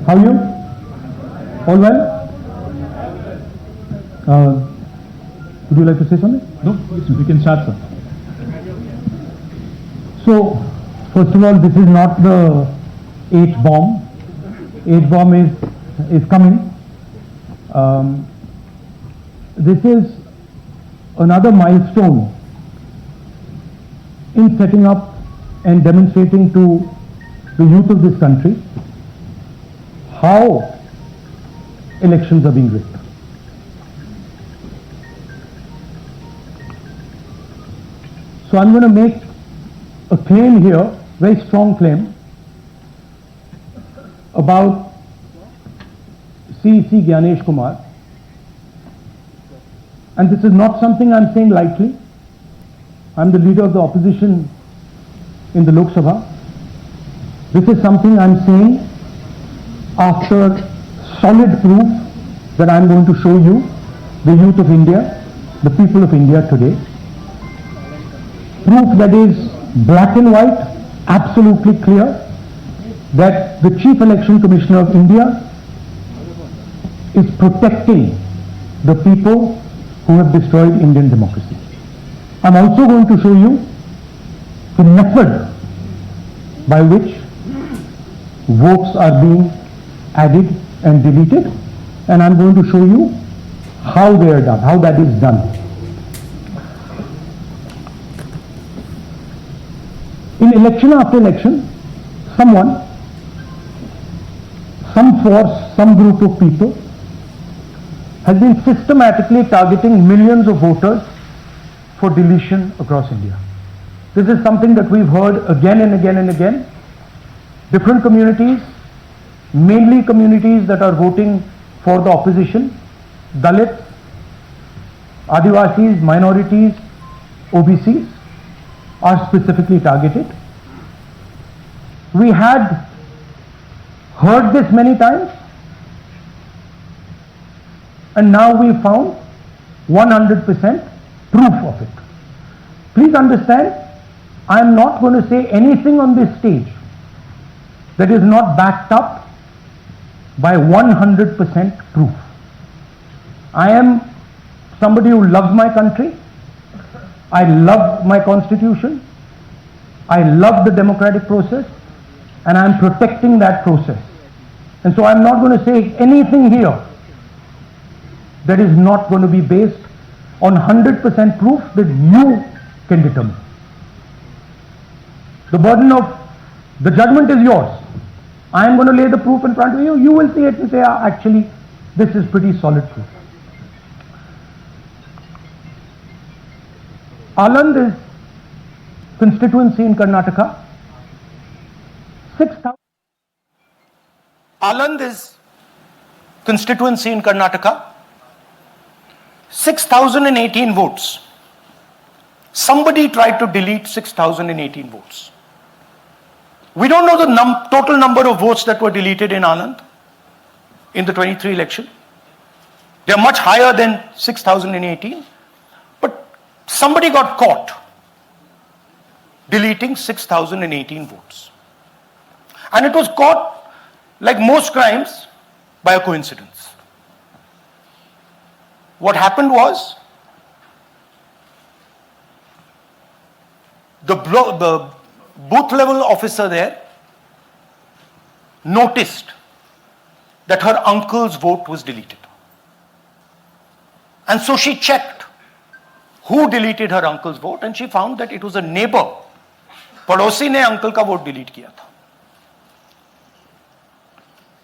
How are you? All well? Would you like to say something? No, we can start, sir. So, first of all, this is not the H bomb. H bomb is coming. This is another milestone in setting up and demonstrating to the youth of this country how elections are being rigged. So I'm going to make a claim here, very strong claim, about C.C. Gyanesh Kumar. And this is not something I'm saying lightly. I'm the leader of the opposition in the Lok Sabha. This is something I'm saying after solid proof that I'm going to show you, the youth of India, the people of India today. Proof that is black and white, absolutely clear, that the Chief Election Commissioner of India is protecting the people who have destroyed Indian democracy. I'm also going to show you the method by which votes are being added and deleted, and I'm going to show you how they are done, how that is done. In election after election, someone, some force, some group of people has been systematically targeting millions of voters for deletion across India. This is something that we've heard again and again and again. Different communities, mainly communities that are voting for the opposition, Dalits, Adivasis, minorities, OBCs, are specifically targeted. We had heard this many times, and now we found 100% proof of it. Please understand, I am not going to say anything on this stage that is not backed up by 100% proof. I am somebody who loves my country. I love my constitution. I love the democratic process, and I am protecting that process. And so I am not going to say anything here that is not going to be based on 100% proof that you can determine. The burden of the judgment is yours. I am going to lay the proof in front of you. You will see it and say, actually, this is pretty solid proof. Aland is constituency in Karnataka. Aland is constituency in Karnataka. 6,018 votes. Somebody tried to delete 6,018 votes. We don't know the total number of votes that were deleted in Aland in the 23 election. They are much higher than 6,018. But somebody got caught deleting 6,018 votes. And it was caught, like most crimes, by a coincidence. What happened was, the booth level officer there noticed that her uncle's vote was deleted. And so she checked who deleted her uncle's vote, and she found that it was a neighbor. पड़ोसी ने uncle का vote delete किया था.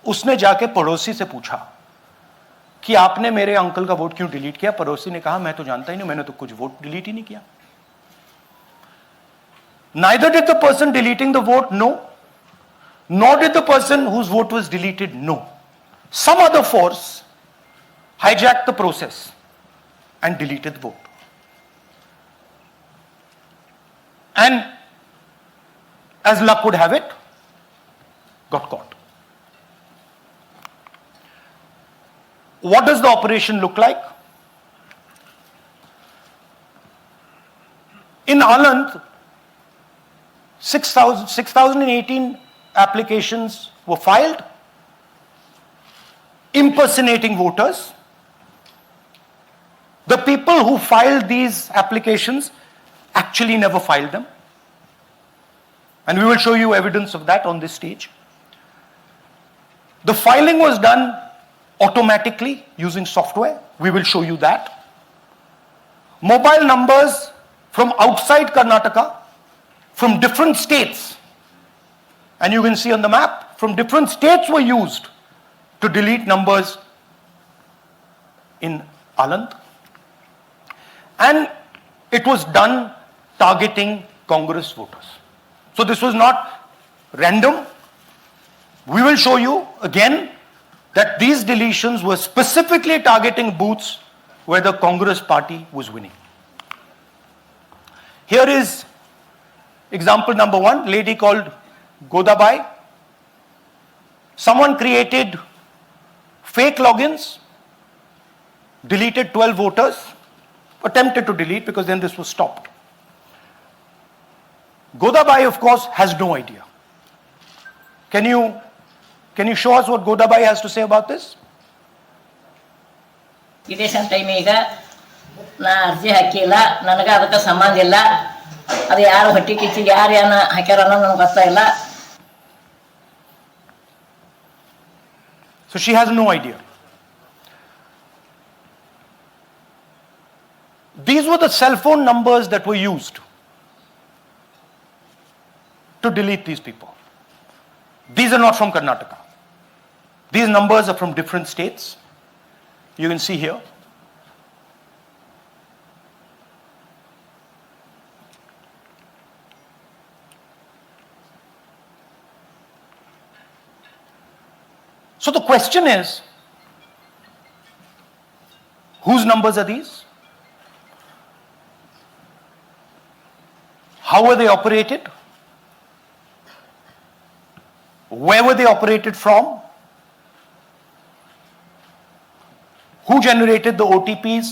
उसने जाके पड़ोसी से पूछा कि आपने मेरे अंकल का वोट क्यों डिलीट किया. पड़ोसी ने कहा, मैं तो जानता ही नहीं, मैंने तो कुछ वोट डिलीट ही नहीं किया. Neither did the person deleting the vote know, nor did the person whose vote was deleted know. Some other force hijacked the process and deleted the vote. And as luck would have it, got caught. What does the operation look like? In Aland, 6,018 applications were filed. impersonating voters. The people who filed these applications actually never filed them. And we will show you evidence of that on this stage. The filing was done automatically using software. We will show you that. Mobile numbers from outside Karnataka, from different states, and you can see on the map, from different states were used to delete numbers in Aland. And it was done targeting Congress voters. So this was not random. We will show you again that these deletions were specifically targeting booths where the Congress party was winning. Here is example number 1, lady called Godabai. Someone created fake logins, deleted 12 voters, attempted to delete because then this was stopped. Godabai, of course, has no idea. Can you show us what Godabai has to say about this? Election ಟೈಮಿಗೆ ನಾ ಅರ್ಜಿ ಹಾಕಿಲ್ಲ, ನನಗೆ ಅದಕ್ಕೆ ಸಂಬಂಧ ಇಲ್ಲ, ಅದು ಯಾರು ಹೊಟ್ಟಿ ಕಿಚ್ಚಿಗೆ ಯಾರು ಏನ ಹಾಕ್ಯಾರ ಅನ್ನೋದು ನನಗೆ ಗೊತ್ತಾಗಿಲ್ಲ. So she has no idea. These were the cell phone numbers that were used to delete these people. These are not from Karnataka. These numbers are from different states. You can see here. So the question is, whose numbers are these? How were they operated? Where were they operated from? Who generated the OTPs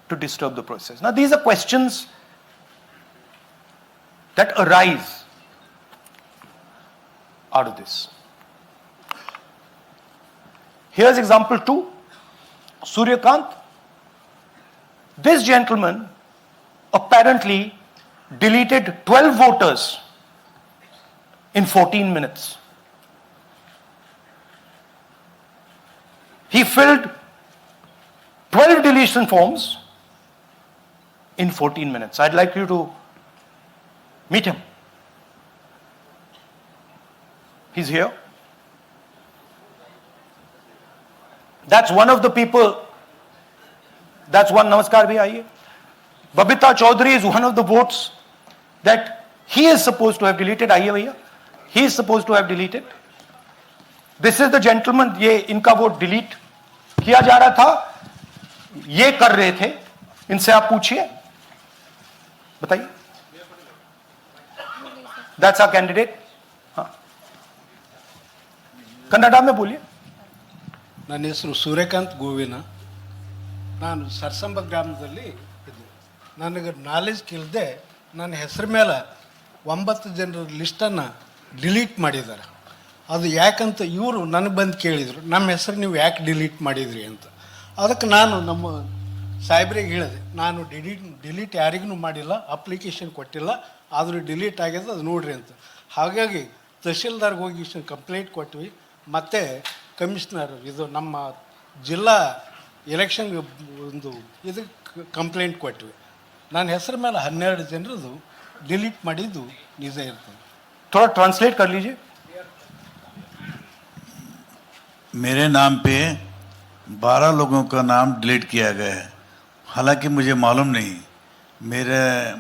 to disturb the process? Now these are questions that arise out of this. Here's example 2, Suryakant. This gentleman apparently deleted 12 voters in 14 minutes. He filled 12 deletion forms in 14 minutes. I'd like you to meet him. He's here. That's one of the people. That's one. Namaskar bhi aiye. Babita Chaudhary is one of the votes that he is supposed to have deleted. Aiye bhaiya. He is supposed to have deleted. This is the gentleman. ये इनका vote delete किया जा रहा था. ये कर रहे थे. इनसे आप पूछिए. बताइए. That's our candidate. हाँ. कन्नड़ा में बोलिए. ನನ್ನ ಹೆಸರು ಸೂರ್ಯಕಾಂತ್ ಗೋವಿನ. ನಾನು ಸರ್ಸಂಬ ಗ್ರಾಮದಲ್ಲಿ ಇದ್ದೆ. ನನಗೆ ನಾಲೆಜ್ ಕೇಳದೆ ನನ್ನ ಹೆಸರು ಮೇಲೆ 9 ಜನರ ಲಿಸ್ಟನ್ನು ಡಿಲೀಟ್ ಮಾಡಿದ್ದಾರೆ. ಅದು ಯಾಕಂತ ಇವರು ನನಗೆ ಬಂದು ಕೇಳಿದರು, ನಮ್ಮ ಹೆಸರು ನೀವು ಯಾಕೆ ಡಿಲೀಟ್ ಮಾಡಿದ್ರಿ ಅಂತ. ಅದಕ್ಕೆ ನಾನು ನಮ್ಮ ಸಾಹೇಬ್ರಿಗೆ ಹೇಳಿದೆ, ನಾನು ಡಿಲೀಟ್ ಯಾರಿಗೂ ಮಾಡಿಲ್ಲ, ಅಪ್ಲಿಕೇಶನ್ ಕೊಟ್ಟಿಲ್ಲ, ಆದರೂ ಡಿಲೀಟ್ ಆಗಿದೆ, ಅದು ನೋಡ್ರಿ ಅಂತ. ಹಾಗಾಗಿ ತಹಶೀಲ್ದಾರ್ಗೆ ಹೋಗಿ ಕಂಪ್ಲೇಂಟ್ ಕೊಟ್ವಿ. ಮತ್ತು ಕಮಿಷನರ್ ಇದು ನಮ್ಮ ಜಿಲ್ಲಾ ಎಲೆಕ್ಷನ್ ಒಂದು ಇದಕ್ಕೆ ಕಂಪ್ಲೇಂಟ್ ಕೊಟ್ವಿ. ನನ್ನ ಹೆಸರು ಮೇಲೆ 12 ಜನರದು ಡಿಲೀಟ್ ಮಾಡಿದ್ದು ನಿಜ ಇರ್ತದೆ. थोड़ा ट्रांसलेट कर लीजिए. मेरे नाम पे 12 लोगों का नाम डिलीट किया गया है. हालांकि मुझे मालूम नहीं,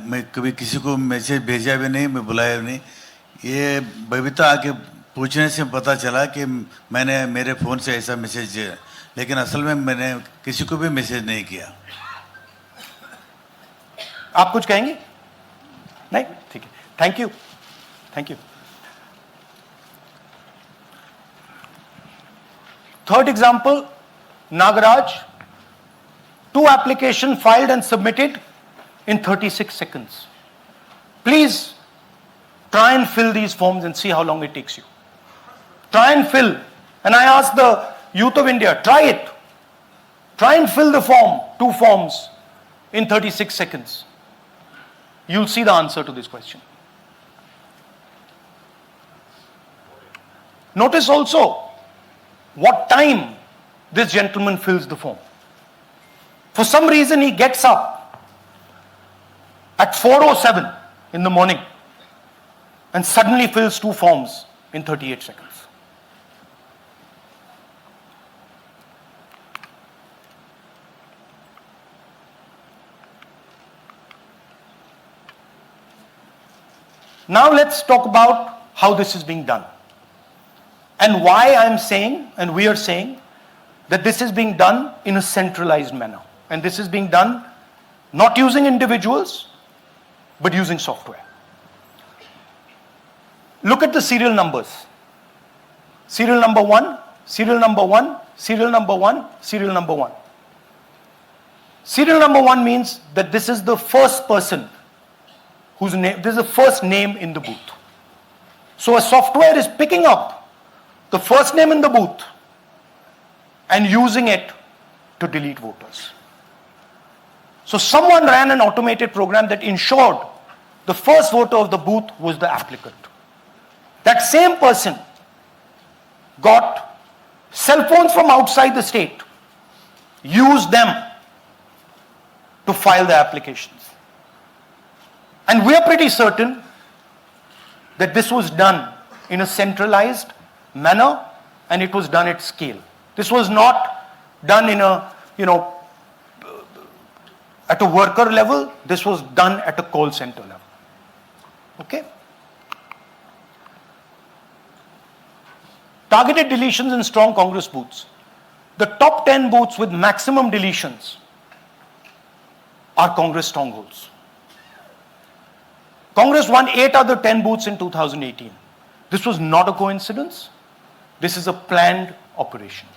मैं कभी किसी को मैसेज भेजा भी नहीं, मैं बुलाया भी नहीं. ये बबीता आके पूछने से पता चला कि मैंने मेरे फ़ोन से ऐसा मैसेज दिया, लेकिन असल में मैंने किसी को भी मैसेज नहीं किया. आप कुछ कहेंगे? नहीं, ठीक है. Thank you. Thank you. Third example, Nagaraj. 2 applications filed and submitted in 36 seconds. Please try and fill these forms and see how long it takes you. Try and fill. And I ask the youth of India, try it. Try and fill the form, 2 forms, in 36 seconds. You'll see the answer to this question. Notice also what time this gentleman fills the form. For some reason he gets up at 4:07 in the morning and suddenly fills 2 forms in 38 seconds. Now let's talk about how this is being done and why I'm saying and we are saying that this is being done in a centralized manner, and this is being done not using individuals but using software. Look at the serial numbers. Serial number 1, serial number 1, serial number 1, serial number 1. Serial number 1 means that this is the first person whose name, this is the first name in the booth. So a software is picking up the first name in the booth and using it to delete voters. So someone ran an automated program that ensured the first voter of the booth was the applicant. That same person got cell phones from outside the state, used them to file the applications. And we are pretty certain that this was done in a centralized manner and it was done at scale. This was not done in a, at a worker level. This was done at a call center level. Okay? Targeted deletions in strong Congress booths. The top 10 booths with maximum deletions are Congress strongholds. Congress won 8 other 10 booths in 2018. This was not a coincidence. This is a planned operation.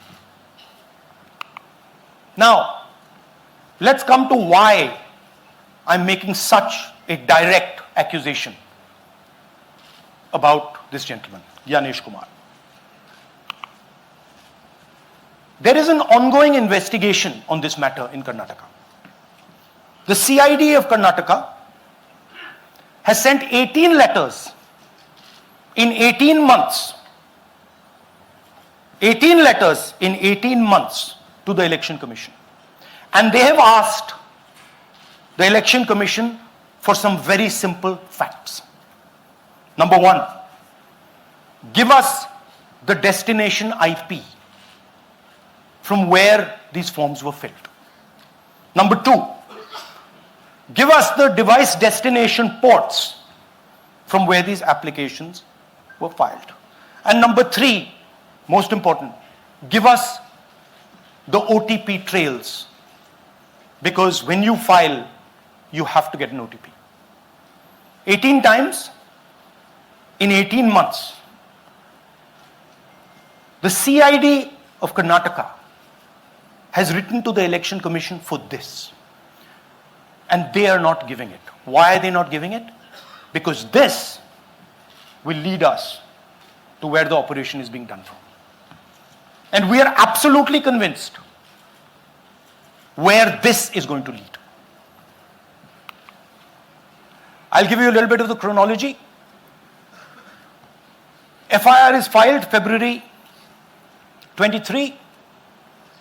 Now, let's come to why I'm making such a direct accusation about this gentleman, Gyanesh Kumar. There is an ongoing investigation on this matter in Karnataka. The CID of Karnataka has sent 18 letters in 18 months. 18 letters in 18 months to the Election Commission. And they have asked the Election Commission for some very simple facts. Number 1, give us the destination IP from where these forms were filled. Number 2, give us the device destination ports from where these applications were filed. And number 3, most important, give us the OTP trails, because when you file, you have to get an OTP. 18 times in 18 months. The CID of Karnataka has written to the Election Commission for this. And they are not giving it. Why are they not giving it? Because this will lead us to where the operation is being done from. And we are absolutely convinced where this is going to lead. I'll give you a little bit of the chronology. FIR is filed February 23.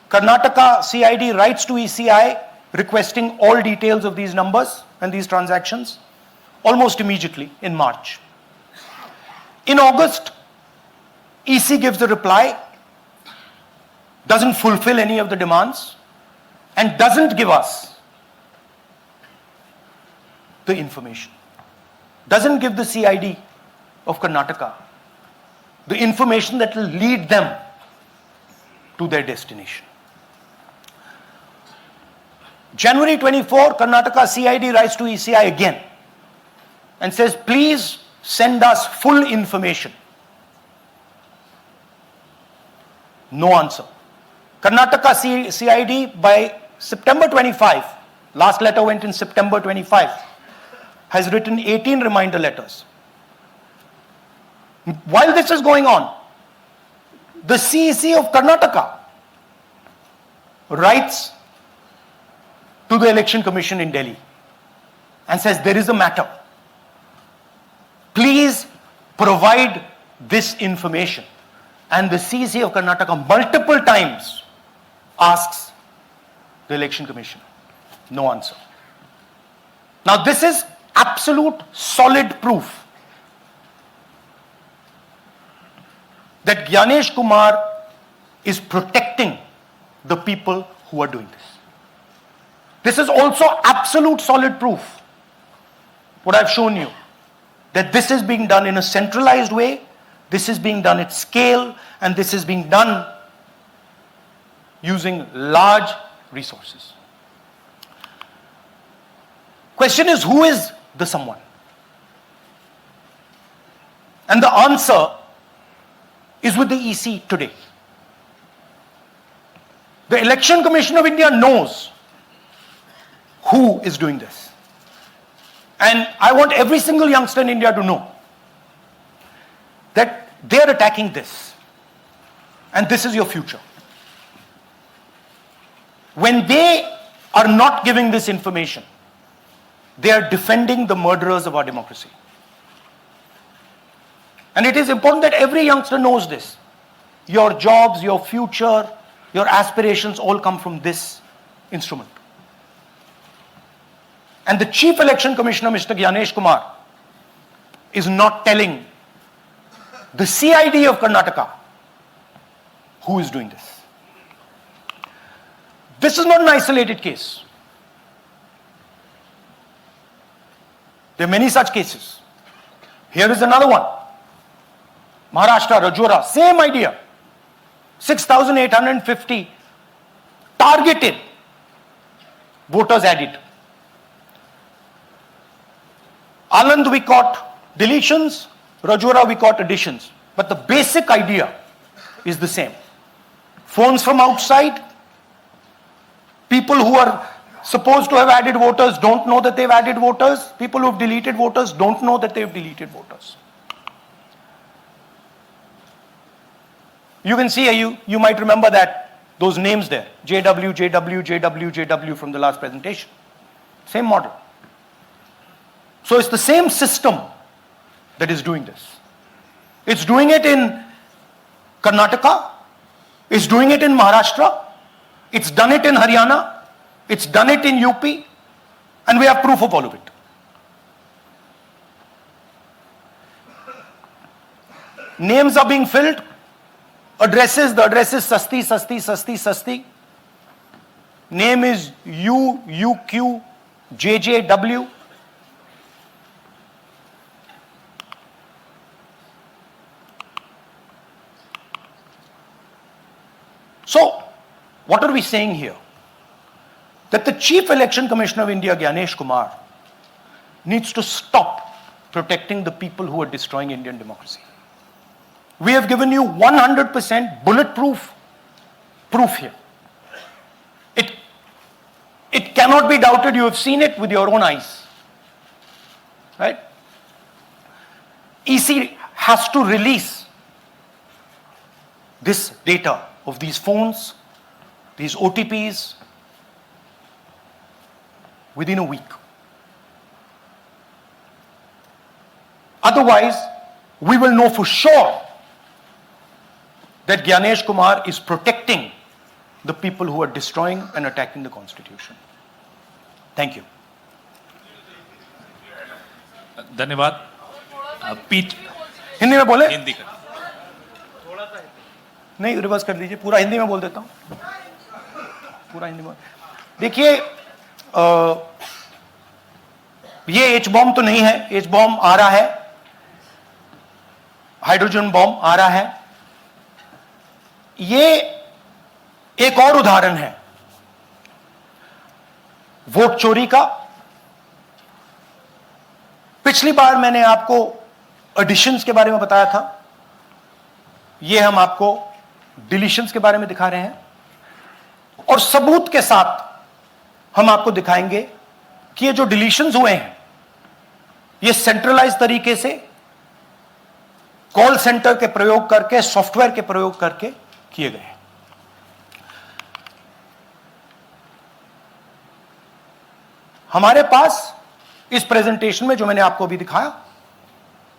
Karnataka CID writes to ECI requesting all details of these numbers and these transactions almost immediately in March. In August, EC gives a reply, doesn't fulfill any of the demands, and doesn't give us the information. Doesn't give the CID of Karnataka the information that will lead them to their destination. January 24, Karnataka CID writes to ECI again and says, please send us full information. No answer. Karnataka CID by September 25, last letter went in September 25, has written 18 reminder letters. While this is going on, the CEC of Karnataka writes to the Election Commission in Delhi and says there is a matter. Please provide this information. And the CEC of Karnataka multiple times asks the Election Commission. No answer. Now this is absolute solid proof that Gyanesh Kumar is protecting the people who are doing this. This is also absolute solid proof, what I've shown you, that this is being done in a centralized way, this is being done at scale, and this is being done using large resources. Question is, who is the someone? And the answer is with the EC today. The Election Commission of India knows who is doing this. And I want every single youngster in India to know that they are attacking this. And this is your future. When they are not giving this information, they are defending the murderers of our democracy. And it is important that every youngster knows this. Your jobs, your future, your aspirations all come from this instrument. And the Chief Election Commissioner, Mr. Gyanesh Kumar, is not telling the CID of Karnataka who is doing this. This is not an isolated case. There are many such cases. Here is another one. Maharashtra, Rajora, same idea. 6,850 targeted voters added. Anand we caught deletions, Rajora we caught additions. But the basic idea is the same. Phones from outside, people who are supposed to have added voters don't know that they've added voters, people who have deleted voters don't know that they've deleted voters. You can see, you might remember that, those names there, JW, JW, JW, JW from the last presentation. Same model. So it's the same system that is doing this. It's doing it in Karnataka, it's doing it in Maharashtra, it's done it in Haryana, it's done it in UP, and we have proof of all of it. Names are being filled. Addresses, the address is Sasti, Sasti, Sasti, Sasti. Name is UQ, JJW. So, what are we saying here? That the Chief Election Commissioner of India, Gyanesh Kumar, needs to stop protecting the people who are destroying Indian democracy. We have given you 100% bulletproof proof here. It cannot be doubted. You have seen it with your own eyes. Right? EC has to release this data of these phones, these OTPs, within a week. Otherwise, we will know for sure that Gyanesh Kumar is protecting the people who are destroying and attacking the constitution. Thank you. धन्यवाद. पीठ हिंदी में बोले? हिंदी का. नहीं, reverse कर दीजिए. पूरा हिंदी में बोल देता हूं. पूरा हिंदी में. देखिए, ये एच बॉम्ब तो नहीं है. एच बॉम्ब आ रहा है, हाइड्रोजन बॉम्ब आ रहा है. ये एक और उदाहरण है वोट चोरी का. पिछली बार मैंने आपको एडिशंस के बारे में बताया था. ये हम आपको डिलीशंस के बारे में दिखा रहे हैं, और सबूत के साथ हम आपको दिखाएंगे कि ये जो डिलीशंस हुए हैं, ये सेंट्रलाइज तरीके से कॉल सेंटर के प्रयोग करके, सॉफ्टवेयर के प्रयोग करके किए गए। हमारे पास इस प्रेजेंटेशन में जो मैंने आपको अभी दिखाया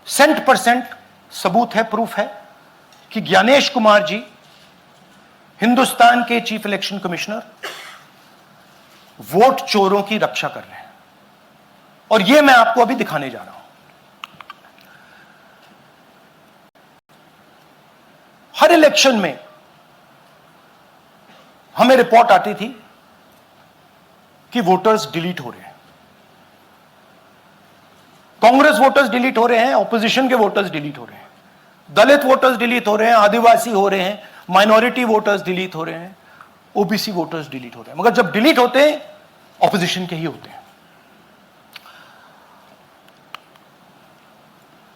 100% सबूत है, प्रूफ है कि ज्ञानेश कुमार जी हिंदुस्तान के चीफ इलेक्शन कमिश्नर वोट चोरों की रक्षा कर रहे हैं, और यह मैं आपको अभी दिखाने जा रहा हूं। हर इलेक्शन में हमें रिपोर्ट आती थी कि वोटर्स डिलीट हो रहे हैं, कांग्रेस वोटर्स डिलीट हो रहे हैं, ऑपोजिशन के वोटर्स डिलीट हो रहे हैं, दलित वोटर्स डिलीट हो रहे हैं, आदिवासी हो रहे हैं, माइनॉरिटी वोटर्स डिलीट हो रहे हैं, ओबीसी वोटर्स डिलीट हो रहे हैं। मगर जब डिलीट होते हैं ऑपोजिशन के ही होते हैं।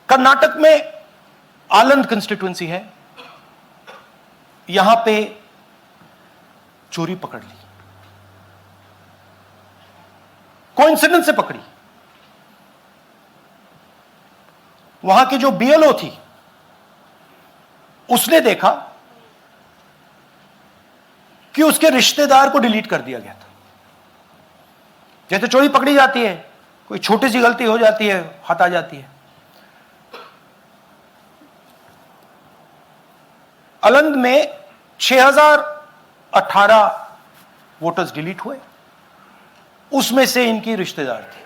कर्नाटक में आलंद कंस्टिट्यूएंसी है, यहां पे चोरी पकड़ ली, कोइंसिडेंस से पकड़ी। वहां की जो बीएलओ थी उसने देखा कि उसके रिश्तेदार को डिलीट कर दिया गया था। जैसे चोरी पकड़ी जाती है, कोई छोटी सी गलती हो जाती है, हाथ आ जाती है। अलंद में 6018 वोटर्स डिलीट हुए, उसमें से इनकी रिश्तेदार थी।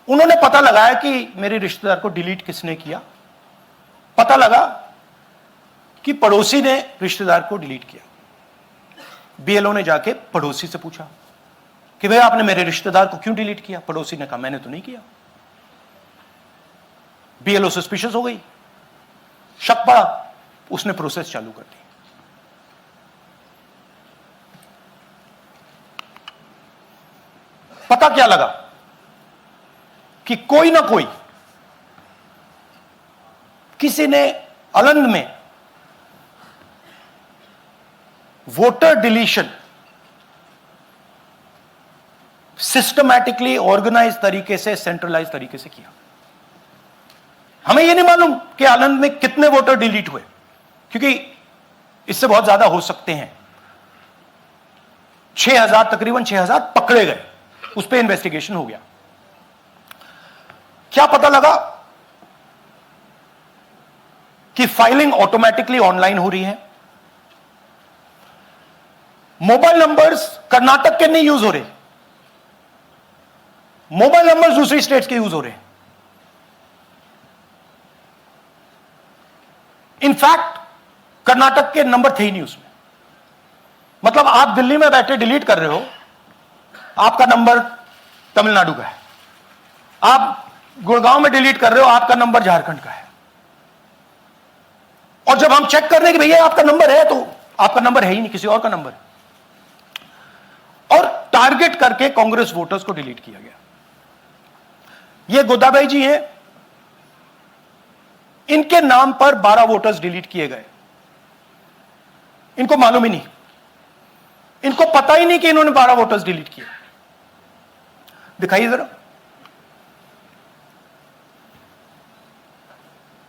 उन्होंने पता लगाया कि मेरे रिश्तेदार को डिलीट किसने किया। पता लगा कि पड़ोसी ने रिश्तेदार को डिलीट किया। बीएलओ ने जाके पड़ोसी से पूछा कि भाई आपने मेरे रिश्तेदार को क्यों डिलीट किया? पड़ोसी ने कहा मैंने तो नहीं किया। बीएलओ सस्पिशियस हो गई, शक पड़ा, उसने प्रोसेस चालू कर दी। पता क्या लगा कि कोई ना कोई, किसी ने अलंद में वोटर डिलीशन सिस्टमैटिकली ऑर्गेनाइज तरीके से, सेंट्रलाइज तरीके से किया। हमें यह नहीं मालूम कि आलंद में कितने वोटर डिलीट हुए, क्योंकि इससे बहुत ज्यादा हो सकते हैं। 6000, तकरीबन 6000 पकड़े गए, उस पर इन्वेस्टिगेशन हो गया। क्या पता लगा कि फाइलिंग ऑटोमेटिकली ऑनलाइन हो रही है। मोबाइल नंबर्स कर्नाटक के नहीं यूज हो रहे, मोबाइल नंबर्स दूसरी स्टेट्स के यूज हो रहे हैं। इनफैक्ट कर्नाटक के नंबर थे ही नहीं उसमें। मतलब आप दिल्ली में बैठे डिलीट कर रहे हो, आपका नंबर तमिलनाडु का है। आप गुड़गांव में डिलीट कर रहे हो, आपका नंबर झारखंड का है। और जब हम चेक कर रहे हैं कि भैया आपका नंबर है, तो आपका नंबर है ही नहीं, किसी और का नंबर है। और टारगेट करके कांग्रेस वोटर्स को डिलीट किया गया। ये गोदाबाई जी हैं, इनके नाम पर 12 वोटर्स डिलीट किए गए। इनको मालूम ही नहीं, इनको पता ही नहीं कि इन्होंने 12 वोटर्स डिलीट किए। दिखाइए जरा।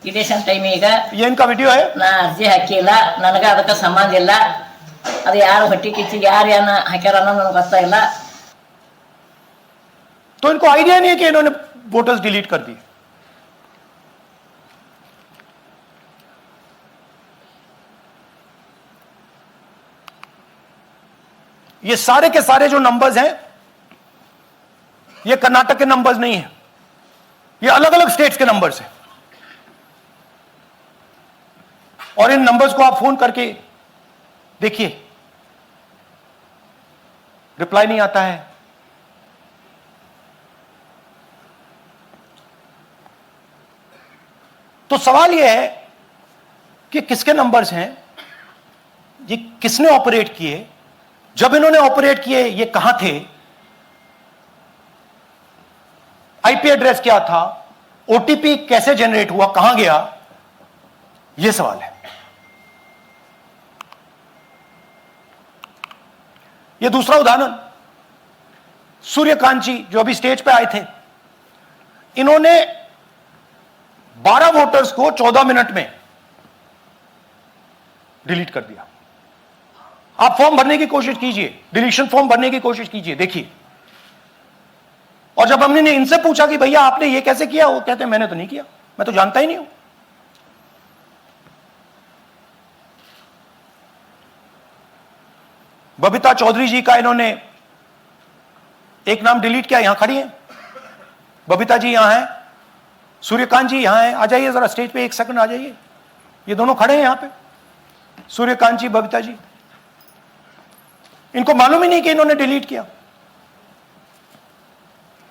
ಇಲೆಕ್ಷನ್ ಟೈಮ್ ಈಗ ये इनका वीडियो है। ನಾ ಅರ್ಜಿ ಹಾಕಿಲ್ಲ, ನನಗ ಅದಕ್ಕೆ ಸಂಬಂಧ ಇಲ್ಲ। ಅದು ಯಾರು ಹೊಟ್ಟಿ ಕಿಚ್ಚಿ ಯಾರು ಏನ ಹಾಕ್ಯಾರ ಅನ್ನೋದು ನನಗೆ ಗೊತ್ತಾಗಿಲ್ಲ। तो इनको आइडिया नहीं है कि इन्होंने वोटर्स डिलीट कर दिए। ये सारे के सारे जो नंबर्स हैं, ये कर्नाटक के नंबर्स नहीं है, ये अलग अलग स्टेट्स के नंबर्स हैं। और इन नंबर्स को आप फोन करके देखिए, रिप्लाई नहीं आता है। तो सवाल यह है कि किसके नंबर्स हैं, ये किसने ऑपरेट किए, जब इन्होंने ऑपरेट किए ये कहां थे, आईपी एड्रेस क्या था, ओटीपी कैसे जनरेट हुआ, कहां गया, यह सवाल है। यह दूसरा उदाहरण, सूर्यकांत जी जो अभी स्टेज पे आए थे, इन्होंने 12 वोटर्स को 14 मिनट में डिलीट कर दिया। आप फॉर्म भरने की कोशिश कीजिए, डिलीशन फॉर्म भरने की कोशिश कीजिए, देखिए। और जब हमने इनसे पूछा कि भैया आपने ये कैसे किया, वो कहते हैं मैंने तो नहीं किया, मैं तो जानता ही नहीं हूं। बबीता चौधरी जी का इन्होंने एक नाम डिलीट किया, यहां खड़ी हैं बबीता जी, यहां है सूर्यकांत जी, यहां है, आ जाइए जरा स्टेज पे, 1 सेकंड आ जाइए। ये दोनों खड़े हैं यहां पे, सूर्यकांत जी, बबीता जी। इनको मालूम ही नहीं कि इन्होंने डिलीट किया।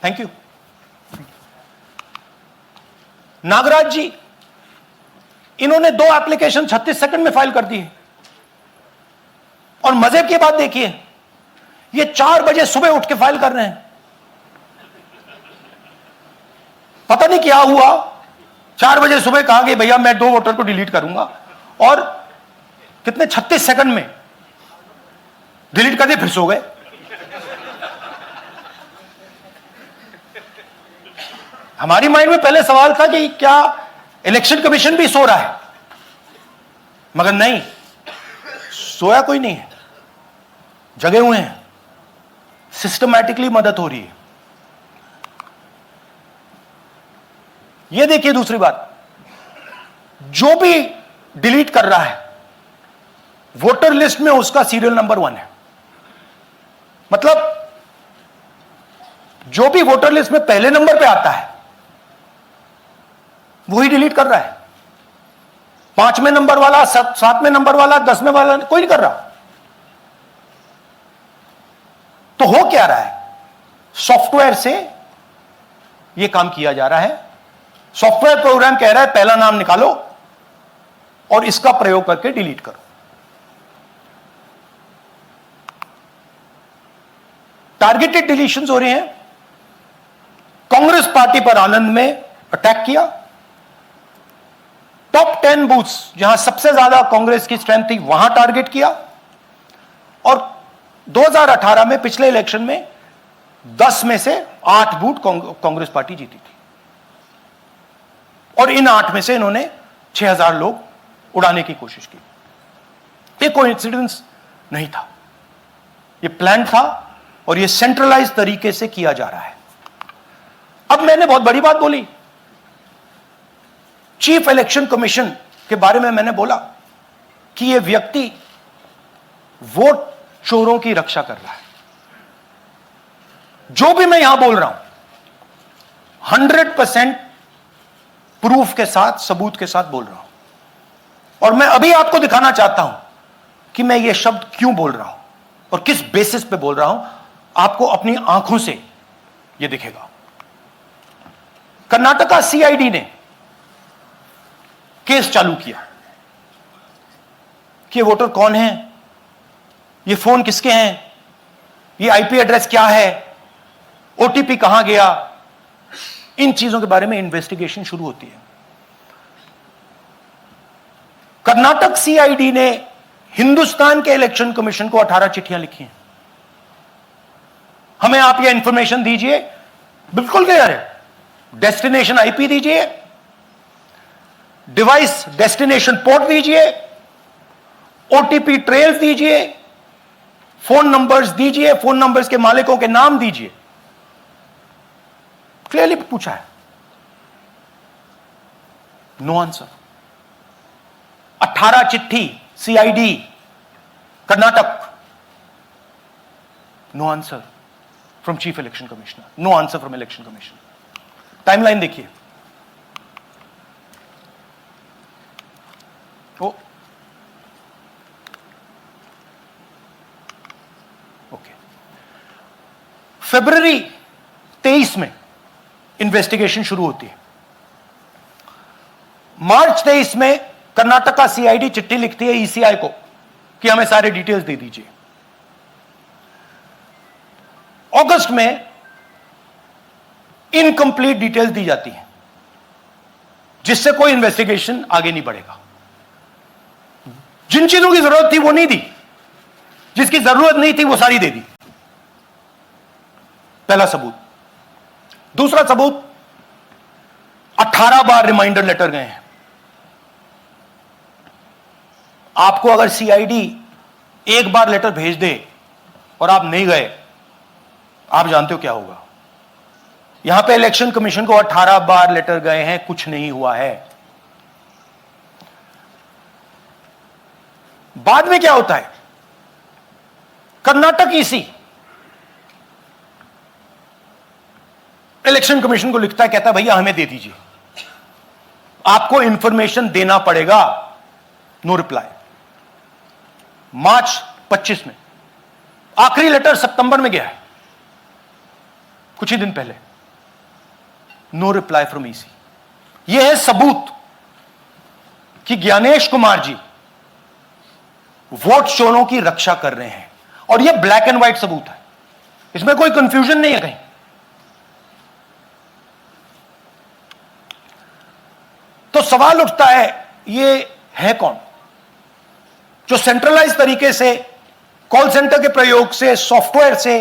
Thank you. नागराज जी, इन्होंने 2 एप्लीकेशन 36 सेकंड में फाइल कर दी है। और मजे की बात देखिए, ये 4 बजे सुबह उठ के फाइल कर रहे हैं। पता नहीं क्या हुआ, 4 बजे सुबह कहा कि भैया मैं 2 वोटर को डिलीट करूंगा, और कितने 36 सेकंड में डिलीट कर दिए, फिर सो गए। हमारी माइंड में पहले सवाल था कि क्या इलेक्शन कमीशन भी सो रहा है, मगर नहीं, सोया कोई नहीं है, जगे हुए हैं, सिस्टमैटिकली मदद हो रही है। यह देखिए दूसरी बात, जो भी डिलीट कर रहा है वोटर लिस्ट में उसका सीरियल नंबर 1 है। मतलब जो भी वोटर लिस्ट में पहले नंबर पे आता है वही डिलीट कर रहा है। 5वें नंबर वाला, 7वें नंबर वाला, 10वें वाला कोई नहीं कर रहा। तो हो क्या रहा है, सॉफ्टवेयर से यह काम किया जा रहा है। सॉफ्टवेयर प्रोग्राम कह रहा है पहला नाम निकालो और इसका प्रयोग करके डिलीट करो। टारगेटेड डिलीशंस हो रहे हैं। कांग्रेस पार्टी पर आनंद में अटैक किया। टॉप 10 बूथ्स जहां सबसे ज्यादा कांग्रेस की स्ट्रेंथ थी वहां टारगेट किया। और 2018 में पिछले इलेक्शन में 10 में से 8 बूथ कांग्रेस पार्टी जीती थी, और इन 8 में से इन्होंने 6000 लोग उड़ाने की कोशिश की। ये कोइंसिडेंस नहीं था, ये प्लान था, और ये सेंट्रलाइज तरीके से किया जा रहा है। अब मैंने बहुत बड़ी बात बोली, चीफ इलेक्शन कमीशन के बारे में मैंने बोला कि यह व्यक्ति वोट चोरों की रक्षा कर रहा है। जो भी मैं यहां बोल रहा हूं 100% प्रूफ के साथ, सबूत के साथ बोल रहा हूं। और मैं अभी आपको दिखाना चाहता हूं कि मैं ये शब्द क्यों बोल रहा हूं और किस बेसिस पे बोल रहा हूं। आपको अपनी आंखों से यह दिखेगा। कर्नाटका सीआईडी ने केस चालू किया कि वोटर कौन है, ये फोन किसके हैं, ये आईपी एड्रेस क्या है, ओटीपी कहां गया, इन चीजों के बारे में इन्वेस्टिगेशन शुरू होती है। कर्नाटक सीआईडी ने हिंदुस्तान के इलेक्शन कमीशन को 18 चिट्ठियां लिखी हैं। हमें आप यह इंफॉर्मेशन दीजिए, बिल्कुल क्लियर है, डेस्टिनेशन आईपी दीजिए, डिवाइस डेस्टिनेशन पोर्ट दीजिए, ओटीपी ट्रेल्स दीजिए, फोन नंबर्स दीजिए, फोन नंबर्स के मालिकों के नाम दीजिए। क्लियरली पूछा है, नो आंसर। 18 चिट्ठी CID Karnataka, no answer from chief election commissioner, no answer from election commission. Timeline देखिए, ओके, फरवरी 23 में इन्वेस्टिगेशन शुरू होती है। मार्च 23 में कर्नाटका सीआईडी चिट्ठी लिखती है ईसीआई को कि हमें सारे डिटेल्स दे दीजिए। अगस्त में इनकंप्लीट डिटेल्स दी जाती हैं, जिससे कोई इन्वेस्टिगेशन आगे नहीं बढ़ेगा। जिन चीजों की जरूरत थी वो नहीं दी, जिसकी जरूरत नहीं थी वो सारी दे दी। पहला सबूत। दूसरा सबूत, 18 बार रिमाइंडर लेटर गए हैं। आपको अगर सीआईडी एक बार लेटर भेज दे और आप नहीं गए, आप जानते हो क्या होगा। यहां पे इलेक्शन कमीशन को 18 बार लेटर गए हैं, कुछ नहीं हुआ है। बाद में क्या होता है, कर्नाटक ईसी इलेक्शन कमीशन को लिखता है, कहता है भैया हमें दे दीजिए, आपको इंफॉर्मेशन देना पड़ेगा। No reply. मार्च 25 में आखिरी लेटर सितंबर में गया है, कुछ ही दिन पहले। No reply from EC. यह है सबूत कि ज्ञानेश कुमार जी वोट चोरों की रक्षा कर रहे हैं, और यह ब्लैक एंड व्हाइट सबूत है, इसमें कोई कंफ्यूजन नहीं है कहीं। तो सवाल उठता है, ये है कौन जो सेंट्रलाइज तरीके से कॉल सेंटर के प्रयोग से, सॉफ्टवेयर से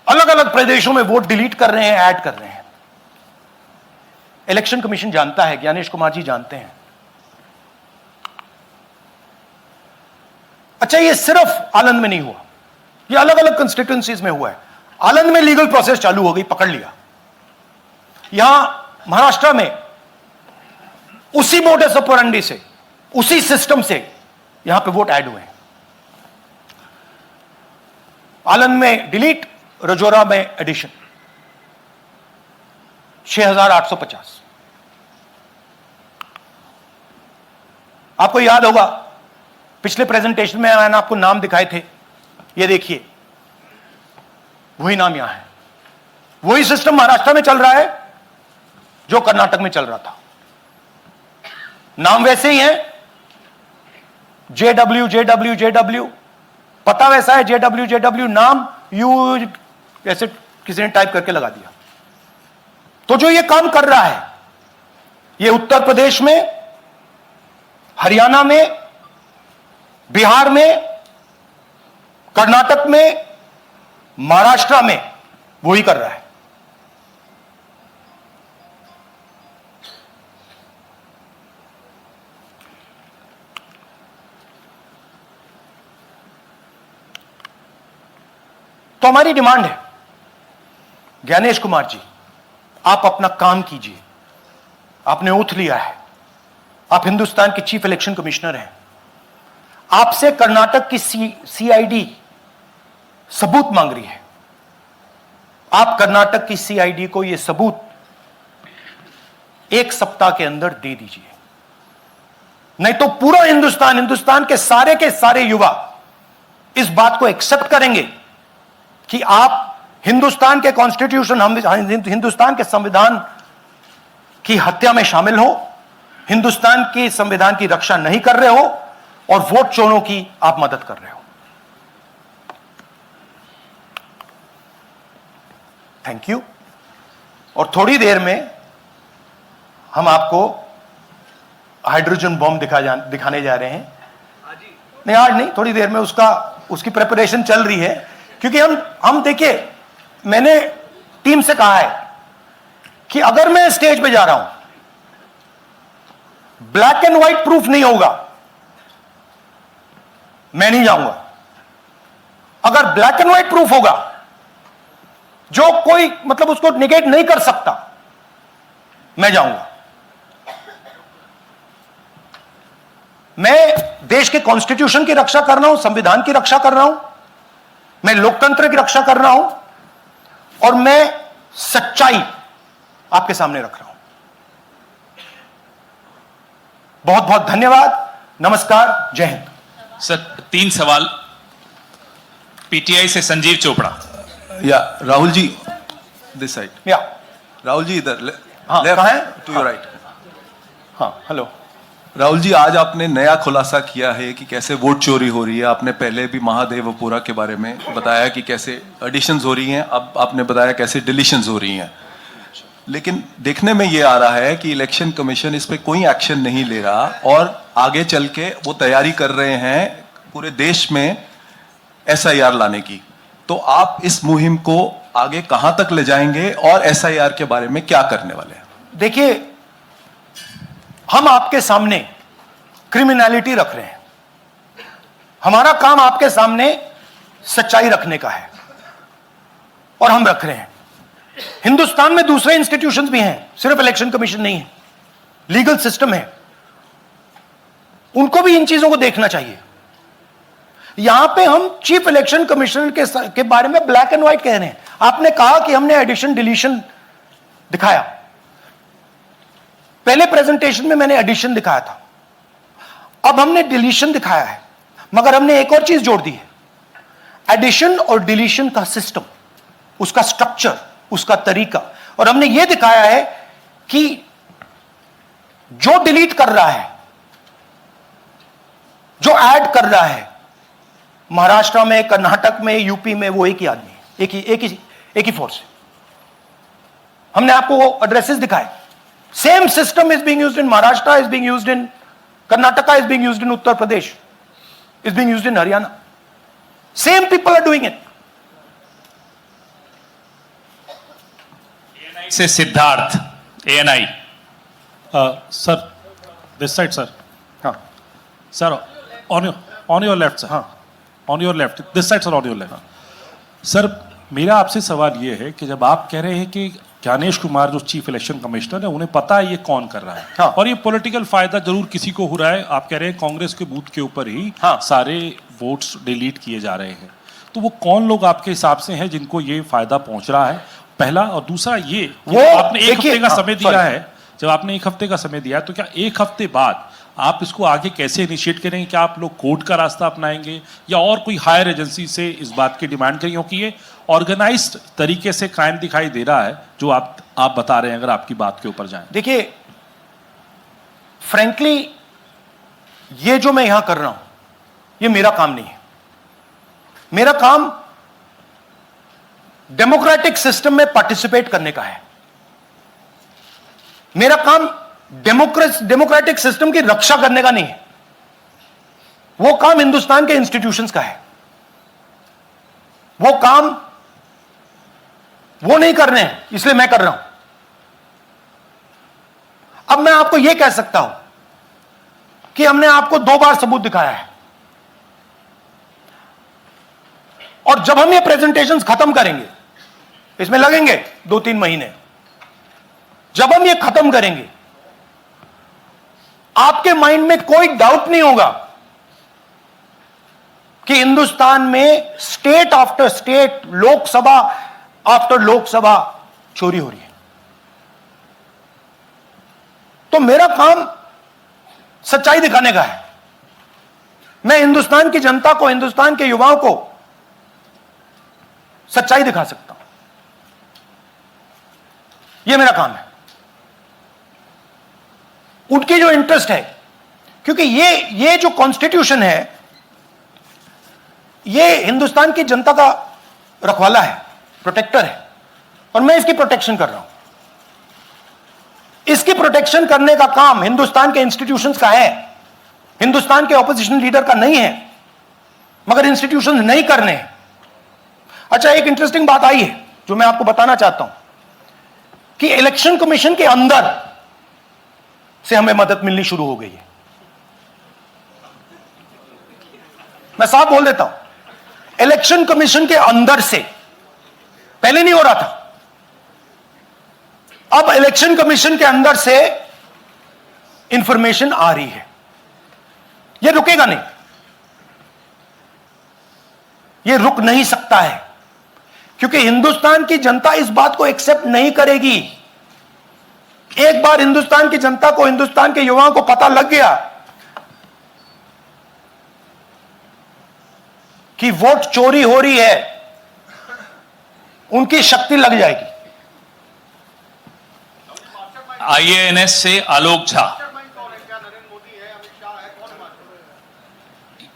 अलग अलग प्रदेशों में वोट डिलीट कर रहे हैं, ऐड कर रहे हैं। इलेक्शन कमीशन जानता है, ज्ञानेश कुमार जी जानते हैं। अच्छा, ये सिर्फ आनंद में नहीं हुआ, ये अलग अलग कंस्टिट्यूएंसीज में हुआ है। आनंद में लीगल प्रोसेस चालू हो गई, पकड़ लिया। यहां महाराष्ट्र में उसी मोडस ऑपरेंडी से, उसी सिस्टम से यहां पे वोट ऐड हुए हैं। आनंद में डिलीट, रजौरा में एडिशन, 6850। आपको याद होगा पिछले प्रेजेंटेशन में मैंने आपको नाम दिखाए थे, ये देखिए वही नाम यहां है। वही सिस्टम महाराष्ट्र में चल रहा है जो कर्नाटक में चल रहा था। नाम वैसे ही है, जेडब्ल्यू जेडब्ल्यू जेडब्ल्यू, पता वैसा है, जेडब्ल्यू जेडब्ल्यू, नाम यू ऐसे किसी ने टाइप करके लगा दिया। तो जो ये काम कर रहा है, ये उत्तर प्रदेश में, हरियाणा में, बिहार में, कर्नाटक में, महाराष्ट्र में वही कर रहा है। तो हमारी डिमांड है, ज्ञानेश कुमार जी, आप अपना काम कीजिए। आपने ओथ लिया है, आप हिंदुस्तान के चीफ इलेक्शन कमिश्नर हैं। आपसे कर्नाटक की सीआईडी सबूत मांग रही है। आप कर्नाटक की सीआईडी को यह सबूत 1 सप्ताह के अंदर दे दीजिए, नहीं तो पूरा हिंदुस्तान के सारे युवा इस बात को एक्सेप्ट करेंगे कि आप हिंदुस्तान के कॉन्स्टिट्यूशन, हिंदुस्तान के संविधान की हत्या में शामिल हो, हिंदुस्तान के संविधान की रक्षा नहीं कर रहे हो, और वोट चोरों की आप मदद कर रहे हो। Thank you. और थोड़ी देर में हम आपको हाइड्रोजन बॉम्ब दिखाने जा रहे हैं। नहीं, आज नहीं, थोड़ी देर में उसकी प्रिपरेशन चल रही है। क्योंकि हम देखिए, मैंने टीम से कहा है कि अगर मैं स्टेज पे जा रहा हूं, ब्लैक एंड व्हाइट प्रूफ नहीं होगा, मैं नहीं जाऊंगा। अगर ब्लैक एंड व्हाइट प्रूफ होगा, जो कोई मतलब उसको निगेट नहीं कर सकता, मैं जाऊंगा। मैं देश के कॉन्स्टिट्यूशन की रक्षा कर रहा हूं, संविधान की रक्षा कर रहा हूं, मैं लोकतंत्र की रक्षा कर रहा हूं, और मैं सच्चाई आपके सामने रख रहा हूं। बहुत बहुत धन्यवाद, नमस्कार, जय हिंद। सर 3 सवाल। पीटीआई से संजीव चोपड़ा। या राहुल जी, दिस साइड। या राहुल जी इधर, हाँ, कहाँ है? To your right. हाँ, हेलो। राहुल जी, आज आपने नया खुलासा किया है कि कैसे वोट चोरी हो रही है। आपने पहले भी महादेवपुरा के बारे में बताया कि कैसे एडिशंस हो रही हैं, अब आपने बताया कैसे डिलीशंस हो रही हैं। लेकिन देखने में ये आ रहा है कि इलेक्शन कमीशन इस पे कोई एक्शन नहीं ले रहा, और आगे चल के वो तैयारी कर रहे हैं पूरे देश में SIR लाने की। तो आप इस मुहिम को आगे कहां तक ले जाएंगे और एसआईआर के बारे में क्या करने वाले हैं? देखिए, हम आपके सामने क्रिमिनलिटी रख रहे हैं। हमारा काम आपके सामने सच्चाई रखने का है और हम रख रहे हैं। हिंदुस्तान में दूसरे इंस्टीट्यूशंस भी हैं, सिर्फ इलेक्शन कमीशन नहीं है, लीगल सिस्टम है, उनको भी इन चीजों को देखना चाहिए। यहां पे हम चीफ इलेक्शन कमिश्नर के बारे में ब्लैक एंड व्हाइट कह रहे हैं। आपने कहा कि हमने एडिशन डिलीशन दिखाया। पहले प्रेजेंटेशन में मैंने एडिशन दिखाया था, अब हमने डिलीशन दिखाया है, मगर हमने एक और चीज जोड़ दी है। एडिशन और डिलीशन का सिस्टम, उसका स्ट्रक्चर, उसका तरीका, और हमने यह दिखाया है कि जो डिलीट कर रहा है, जो ऐड कर रहा है, महाराष्ट्र में, कर्नाटक में, यूपी में, वो एक ही आदमी है, एक ही फोर्स है। हमने आपको वो एड्रेसेस दिखाए। Same system is being used in Maharashtra, is being used in Karnataka, is being used in Uttar Pradesh, is being used in Haryana. Same people are doing it. Say Siddharth, ANI. Sir, this side, sir. हाँ, Sir, on your left, sir. हाँ, On your left. This side, sir, on your left. Sir, मेरा आपसे सवाल ये है कि जब आप कह रहे हैं कि ज्ञानेश कुमार जो चीफ इलेक्शन कमिश्नर है, उन्हें पता है ये कौन कर रहा है, हाँ, और ये पॉलिटिकल फायदा जरूर किसी को हो रहा है। आप कह रहे हैं कांग्रेस के बूथ के ऊपर ही हाँ, सारे वोट्स डिलीट किए जा रहे हैं, तो वो कौन लोग आपके हिसाब से हैं जिनको ये फायदा पहुंच रहा है? पहला। और दूसरा ये, वो आपने एक देखिए, हफ्ते का हाँ, समय दिया sorry। है, जब आपने एक हफ्ते का समय दिया है, तो क्या एक हफ्ते बाद आप इसको आगे कैसे इनिशिएट करेंगे? क्या आप लोग कोर्ट का रास्ता अपनाएंगे या और कोई हायर एजेंसी से इस बात की डिमांड करेंगे? क्योंकि ये ऑर्गेनाइज्ड तरीके से क्राइम दिखाई दे रहा है जो आप बता रहे हैं, अगर आपकी बात के ऊपर जाएं। देखिए, फ्रैंकली ये जो मैं यहां कर रहा हूं, ये मेरा काम नहीं है। मेरा काम डेमोक्रेटिक सिस्टम में पार्टिसिपेट करने का है। मेरा काम डेमोक्रेटिक सिस्टम की रक्षा करने का नहीं है। वो काम हिंदुस्तान के इंस्टीट्यूशंस का है। वो काम वो नहीं कर रहे हैं, इसलिए मैं कर रहा हूं। अब मैं आपको यह कह सकता हूं कि हमने आपको 2 बार सबूत दिखाया है, और जब हम ये प्रेजेंटेशंस खत्म करेंगे, इसमें लगेंगे 2-3 महीने, जब हम ये खत्म करेंगे, आपके माइंड में कोई डाउट नहीं होगा कि हिंदुस्तान में state after state, Lok Sabha after Lok Sabha चोरी हो रही है। तो मेरा काम सच्चाई दिखाने का है। मैं हिंदुस्तान की जनता को, हिंदुस्तान के युवाओं को सच्चाई दिखा सकता हूं। यह मेरा काम है। उनकी जो इंटरेस्ट है, क्योंकि ये जो कॉन्स्टिट्यूशन है, ये हिंदुस्तान की जनता का रखवाला है, प्रोटेक्टर है, और मैं इसकी प्रोटेक्शन कर रहा हूं। इसकी प्रोटेक्शन करने का काम हिंदुस्तान के इंस्टीट्यूशंस का है, हिंदुस्तान के ऑपोजिशन लीडर का नहीं है, मगर इंस्टीट्यूशंस नहीं करने हैं। अच्छा, एक इंटरेस्टिंग बात आई है जो मैं आपको बताना चाहता हूं कि इलेक्शन कमीशन के अंदर से हमें मदद मिलनी शुरू हो गई है। मैं साफ बोल देता हूं, इलेक्शन कमीशन के अंदर से, पहले नहीं हो रहा था, अब इलेक्शन कमीशन के अंदर से इंफॉर्मेशन आ रही है। यह रुकेगा नहीं, यह रुक नहीं सकता है, क्योंकि हिंदुस्तान की जनता इस बात को एक्सेप्ट नहीं करेगी। एक बार हिंदुस्तान की जनता को, हिंदुस्तान के युवाओं को पता लग गया कि वोट चोरी हो रही है, उनकी शक्ति लग जाएगी। आईएएनएस से आलोक झा।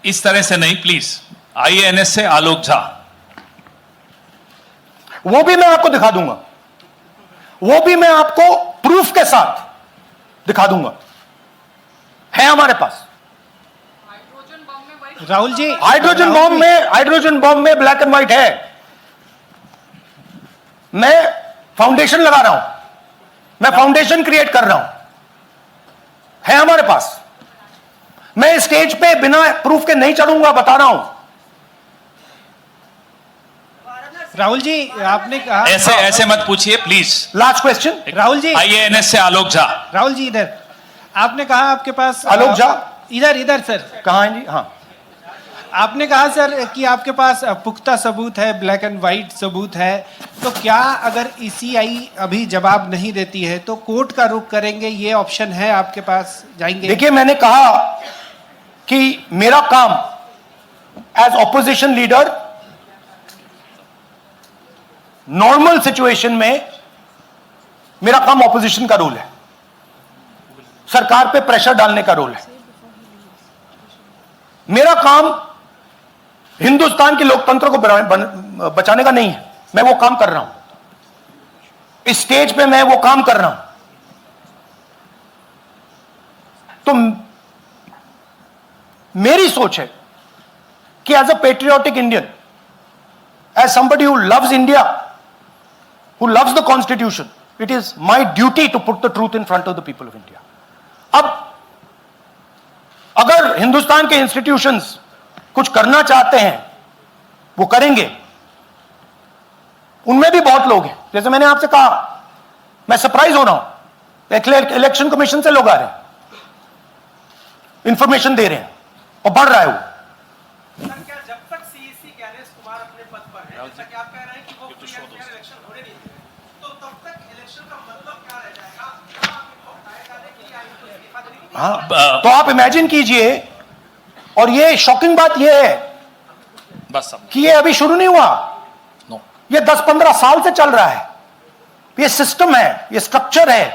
इस तरह से नहीं प्लीज। आईएएनएस से आलोक झा। वो भी मैं आपको दिखा दूंगा, वो भी मैं आपको प्रूफ के साथ दिखा दूंगा, है हमारे पास। राहुल जी, हाइड्रोजन बॉम्ब में ब्लैक एंड व्हाइट है। मैं फाउंडेशन लगा रहा हूं, मैं फाउंडेशन क्रिएट कर रहा हूं, है हमारे पास। मैं स्टेज पे बिना प्रूफ के नहीं चढ़ूंगा, बता रहा हूं। राहुल जी, आपने कहा ऐसे ऐसे मत पूछिए please. Last question, Rahul ji, IANS से आलोक झा। राहुल जी इधर, आपने कहा आपके पास आलोक झा इधर सर, कहां हैं जी? हाँ, आपने कहा सर कि आपके पास पुख्ता सबूत है, ब्लैक एंड व्हाइट सबूत है, तो क्या अगर ईसीआई अभी जवाब नहीं देती है तो कोर्ट का रुख करेंगे, ये ऑप्शन है आपके पास, जाएंगे? देखिए, मैंने कहा कि मेरा काम as opposition leader normal situation में मेरा काम ऑपोजिशन का रोल है, सरकार पे प्रेशर डालने का रोल है। मेरा काम हिंदुस्तान के लोकतंत्र को बचाने का नहीं है। मैं वो काम कर रहा हूं, इस स्टेज पे मैं वो काम कर रहा हूं। तो मेरी सोच है कि as a patriotic Indian, as somebody who loves India, who loves the constitution, it is my duty to put the truth in front of the people of India. अब अगर हिंदुस्तान के इंस्टीट्यूशंस कुछ करना चाहते हैं, वो करेंगे। उनमें भी बहुत लोग हैं, जैसे मैंने आपसे कहा, मैं सरप्राइज हो रहा हूं, इलेक्शन कमीशन से लोग आ रहे हैं, इंफॉर्मेशन दे रहे हैं और बढ़ रहा है वो। जब तक सीईसी ज्ञानेश कुमार अपने पद पर है, जैसा कि आप कह रहे हैं कि वो फ्री एंड फेयर इलेक्शन होने नहीं देते, तो तब तक इलेक्शन का मतलब क्या रह जाएगा? क्या आप इनको हटाए जाने के लिए इनको इस्तीफा देने के लिए? हाँ, तो आप इमेजिन कीजिए, और ये शॉकिंग बात ये है बस कि ये अभी शुरू नहीं हुआ, ये 10-15 साल से चल रहा है। ये सिस्टम है, ये स्ट्रक्चर है।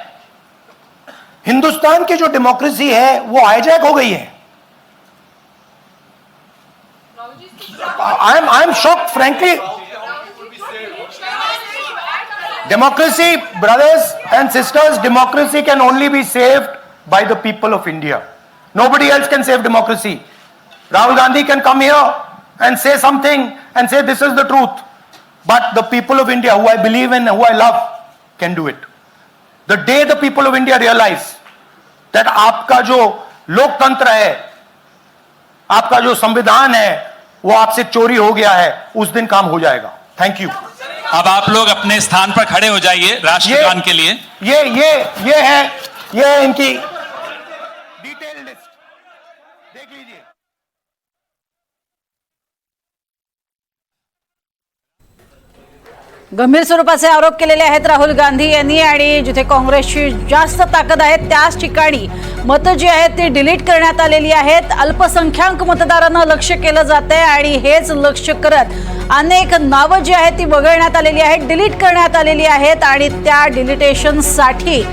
हिंदुस्तान की जो डेमोक्रेसी है वो हाईजैक हो गई है। I am shocked frankly. Democracy, brothers and sisters, democracy can only be saved by the people of India. Nobody else can save democracy. Rahul Gandhi can come here and say something and say this is the truth. But the people of India, who I believe in, who I love, can do it. The day the people of India realize that आपका जो लोकतंत्र है, आपका जो संविधान है, वो आपसे चोरी हो गया है, उस दिन काम हो जाएगा। Thank you. अब आप लोग अपने स्थान पर खड़े हो जाइए राष्ट्रगान के लिए। ये है इनकी डिटेल लिस्ट, देख लीजिए। गंभीर स्वरूपाचे आरोप केलेले आहेत राहुल गांधी यांनी, आणि जिथे काँग्रेसची जास्त ताकद आहे त्याच ठिकाणी मतं जी आहेत ती डिलीट करण्यात आलेली आहेत। अल्पसंख्याक मतदारांना लक्ष्य केलं जाते आणि हेच लक्ष्य करत अनेक नावं जी आहेत ती वगळण्यात आलेली आहेत, डिलीट करण्यात आलेली आहेत, आणि त्या डिलिटेशनसाठी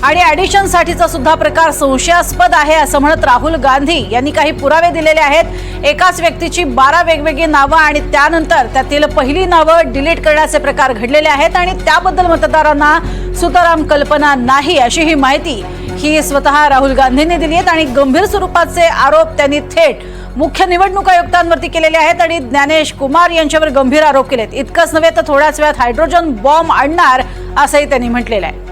आणि ॲडिशनसाठीचा सुद्धा प्रकार संशयास्पद आहे असं म्हणत राहुल गांधी यांनी काही पुरावे दिलेले आहेत। एकाच व्यक्तीची 12 वेगवेगळी नावं आणि त्यानंतर त्यातील पहिली नावं डिलीट करण्याचे प्रकार घडलेले आहेत, आणि त्याबद्दल मतदारांना सुतराम कल्पना नाही अशी ही माहिती ही स्वतः राहुल गांधींनी दिली आहे। आणि गंभीर स्वरूपाचे आरोप त्यांनी थेट मुख्य निवडणूक आयुक्तांवरती केलेले आहेत आणि ज्ञानेश कुमार यांच्यावर गंभीर आरोप केलेत। इतकंच नव्हे तर थोड्याच वेळात हायड्रोजन बॉम्ब आणणार असंही त्यांनी म्हटलेलं आहे।